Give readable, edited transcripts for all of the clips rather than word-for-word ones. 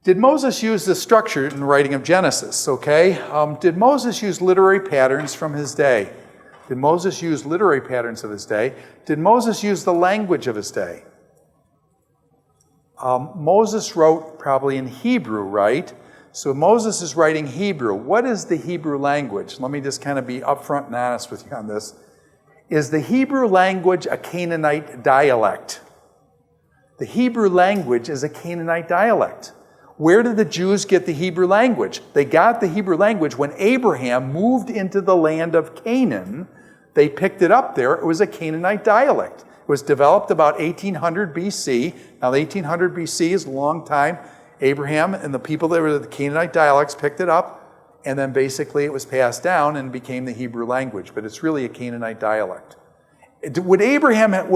Did Moses use this structure in the writing of Genesis? Okay. Did Moses use literary patterns from his day? Did Moses use literary patterns of his day? Did Moses use the language of his day? Moses wrote probably in Hebrew, right? So Moses is writing Hebrew. What is the Hebrew language? Let me just kind of be upfront and honest with you on this. Is the Hebrew language a Canaanite dialect? The Hebrew language is a Canaanite dialect. Where did the Jews get the Hebrew language? They got the Hebrew language when Abraham moved into the land of Canaan. They picked it up there. It was a Canaanite dialect. It was developed about 1800 BC. Now, the 1800 BC is a long time. Abraham and the people that were the Canaanite dialects picked it up, and then basically it was passed down and became the Hebrew language. But it's really a Canaanite dialect. Would Abraham have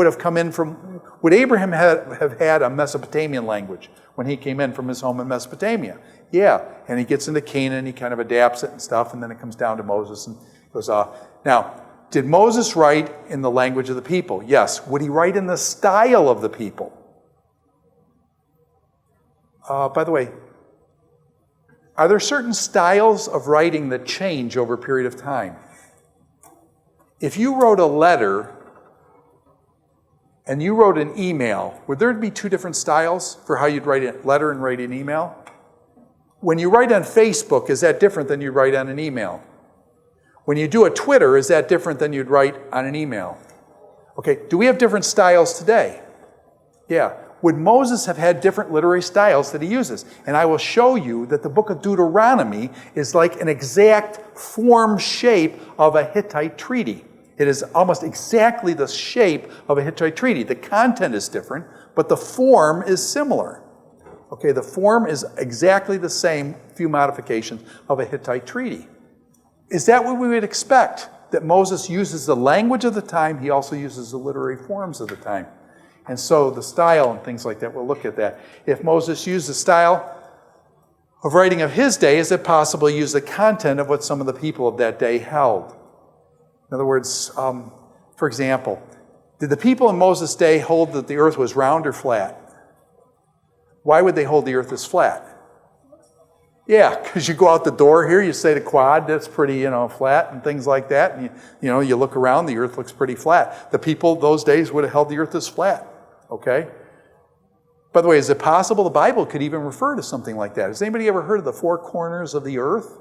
had a Mesopotamian language when he came in from his home in Mesopotamia? Yeah, and he gets into Canaan, he kind of adapts it and stuff, and then it comes down to Moses and goes off. Now, did Moses write in the language of the people? Yes. Would he write in the style of the people? By the way, are there certain styles of writing that change over a period of time? If you wrote a letter and you wrote an email, would there be two different styles for how you'd write a letter and write an email? When you write on Facebook, is that different than you write on an email? When you do a Twitter, is that different than you'd write on an email? Okay, do we have different styles today? Yeah. Would Moses have had different literary styles that he uses? And I will show you that the book of Deuteronomy is like an exact form shape of a Hittite treaty. It is almost exactly the shape of a Hittite treaty. The content is different, but the form is similar. Okay, the form is exactly the same, few modifications of a Hittite treaty. Is that what we would expect? That Moses uses the language of the time, he also uses the literary forms of the time. And so the style and things like that, we'll look at that. If Moses used the style of writing of his day, is it possible to use the content of what some of the people of that day held? In other words, for example, did the people in Moses' day hold that the earth was round or flat? Why would they hold the earth as flat? Yeah, because you go out the door here, you say the quad, that's pretty, flat and things like that. And you look around, the earth looks pretty flat. The people those days would have held the earth as flat. Okay? By the way, is it possible the Bible could even refer to something like that? Has anybody ever heard of the four corners of the earth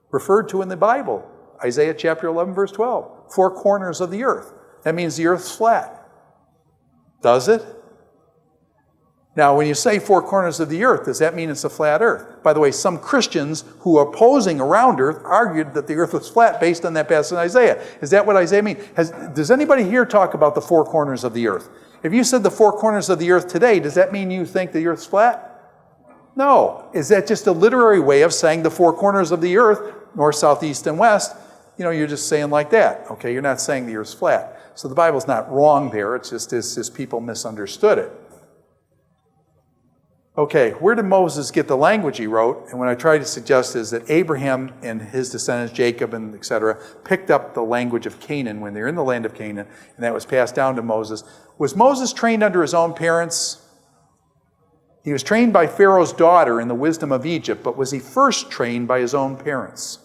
referred to in the Bible? Isaiah chapter 11, verse 12. Four corners of the earth. That means the earth's flat. Does it? Now, when you say four corners of the earth, does that mean it's a flat earth? By the way, some Christians who are posing around earth argued that the earth was flat based on that passage in Isaiah. Is that what Isaiah means? Does anybody here talk about the four corners of the earth? If you said the four corners of the earth today, does that mean you think the earth's flat? No. Is that just a literary way of saying the four corners of the earth, north, south, east, and west? You're just saying like that. Okay, you're not saying the earth's flat. So the Bible's not wrong there. It's just people misunderstood it. Okay, where did Moses get the language he wrote? And what I try to suggest is that Abraham and his descendants, Jacob and etc., picked up the language of Canaan when they were in the land of Canaan, and that was passed down to Moses. Was Moses trained under his own parents? He was trained by Pharaoh's daughter in the wisdom of Egypt, but was he first trained by his own parents?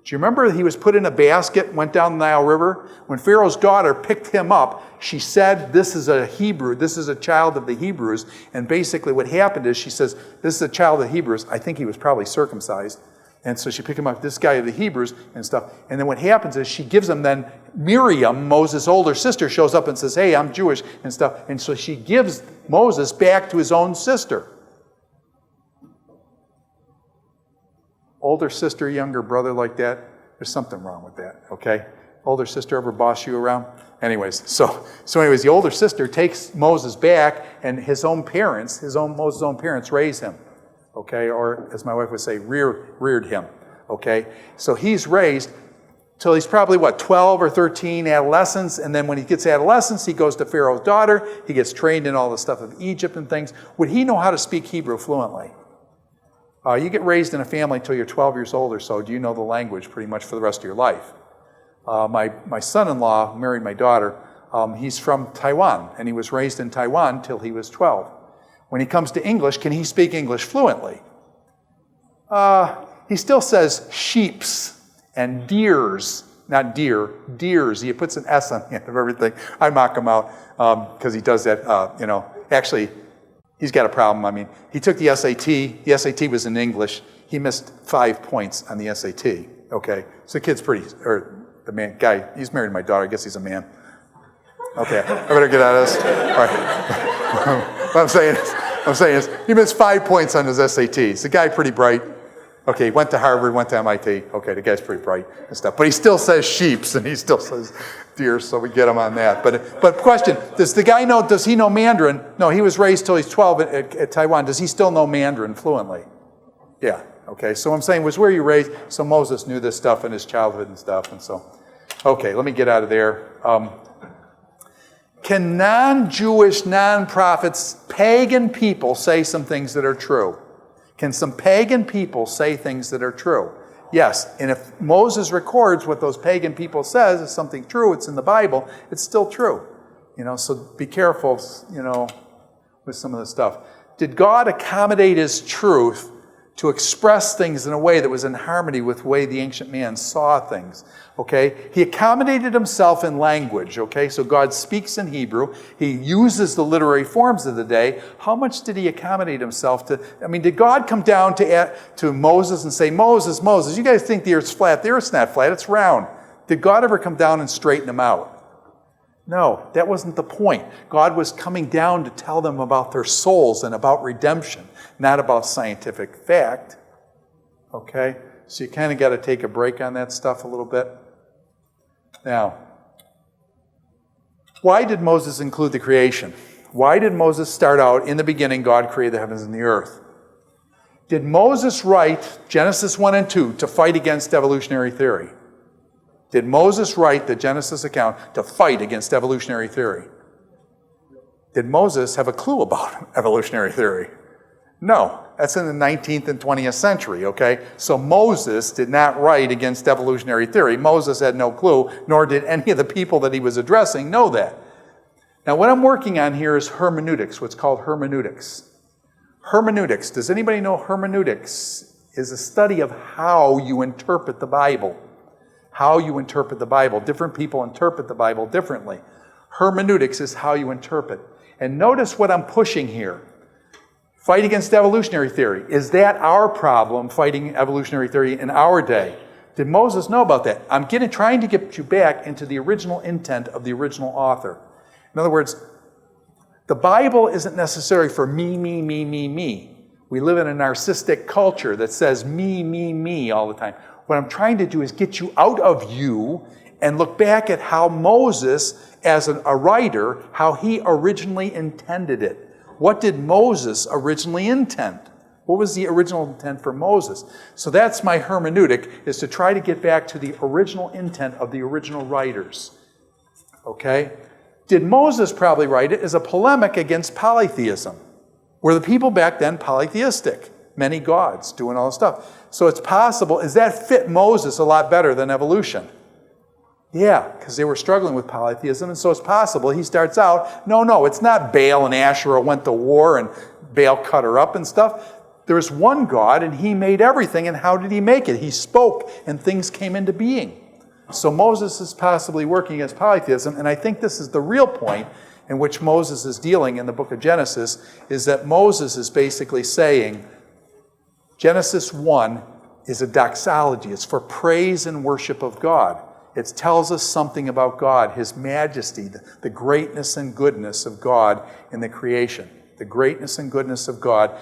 Do you remember he was put in a basket and went down the Nile River? When Pharaoh's daughter picked him up, she said, this is a Hebrew, this is a child of the Hebrews. And basically what happened is she says, this is a child of the Hebrews. I think he was probably circumcised. And so she picked him up, this guy of the Hebrews and stuff. And then what happens is she gives him then, Miriam, Moses' older sister, shows up and says, hey, I'm Jewish and stuff. And so she gives Moses back to his own sister. Older sister, younger brother like that, there's something wrong with that, okay? Older sister ever boss you around? Anyways, so the older sister takes Moses back, and his own parents, Moses' own parents raise him, okay? Or as my wife would say, reared him, okay? So he's raised till he's probably, 12 or 13, adolescence, and then when he gets adolescence, he goes to Pharaoh's daughter, he gets trained in all the stuff of Egypt and things. Would he know how to speak Hebrew fluently? You get raised in a family until you're 12 years old or so. Do you know the language pretty much for the rest of your life? My son-in-law married my daughter. He's from Taiwan, and he was raised in Taiwan till he was 12. When he comes to English, can he speak English fluently? He still says sheeps and deers. Not deer, deers. He puts an S on the end of everything. I mock him out because he does that, Actually, he's got a problem. I mean, he took the SAT. The SAT was in English. He missed 5 points on the SAT. Okay, so the kid's the man, guy, he's married to my daughter. I guess he's a man. Okay, I better get out of this. All right. What I'm saying is, he missed 5 points on his SATs. The guy pretty bright. Okay, he went to Harvard, went to MIT. Okay, the guy's pretty bright and stuff. But he still says sheeps and he still says deer, so we get him on that. But question, does he know Mandarin? No, he was raised till he's 12 at Taiwan. Does he still know Mandarin fluently? Yeah, okay. So I'm saying was where you raised, so Moses knew this stuff in his childhood and stuff. And so, okay, let me get out of there. Can non-Jewish, non-prophets, pagan people say some things that are true? Can some pagan people say things that are true? Yes, and if Moses records what those pagan people says is something true, it's in the Bible, it's still true. So be careful, with some of the stuff. Did God accommodate his truth to express things in a way that was in harmony with the way the ancient man saw things? Okay, he accommodated himself in language. Okay, so God speaks in Hebrew. He uses the literary forms of the day. How much did he accommodate himself to? I mean, did God come down to Moses and say, Moses, you guys think the earth's flat. The earth's not flat, it's round. Did God ever come down and straighten them out? No, that wasn't the point. God was coming down to tell them about their souls and about redemption, not about scientific fact. Okay, so you kind of got to take a break on that stuff a little bit. Now, why did Moses include the creation? Why did Moses start out, in the beginning, God created the heavens and the earth? Did Moses write Genesis 1 and 2 to fight against evolutionary theory? Did Moses write the Genesis account to fight against evolutionary theory? Did Moses have a clue about evolutionary theory? No, that's in the 19th and 20th century, okay? So Moses did not write against evolutionary theory. Moses had no clue, nor did any of the people that he was addressing know that. Now, what I'm working on here is hermeneutics, what's called hermeneutics. Hermeneutics, does anybody know hermeneutics is a study of how you interpret the Bible? How you interpret the Bible. Different people interpret the Bible differently. Hermeneutics is how you interpret. And notice what I'm pushing here. Fight against evolutionary theory. Is that our problem, fighting evolutionary theory in our day? Did Moses know about that? I'm trying to get you back into the original intent of the original author. In other words, the Bible isn't necessary for me, me, me, me, me. We live in a narcissistic culture that says me, me, me all the time. What I'm trying to do is get you out of you and look back at how Moses, as a writer, how he originally intended it. What did Moses originally intend? What was the original intent for Moses? So that's my hermeneutic, is to try to get back to the original intent of the original writers. Okay? Did Moses probably write it as a polemic against polytheism? Were the people back then polytheistic? Many gods doing all this stuff. So it's possible, does that fit Moses a lot better than evolution? Yeah, because they were struggling with polytheism, and so it's possible he starts out, no, it's not Baal and Asherah went to war and Baal cut her up and stuff. There's one God, and he made everything, and how did he make it? He spoke, and things came into being. So Moses is possibly working against polytheism, and I think this is the real point in which Moses is dealing in the book of Genesis, is that Moses is basically saying, Genesis 1 is a doxology. It's for praise and worship of God. It tells us something about God, his majesty, the greatness and goodness of God in the creation. The greatness and goodness of God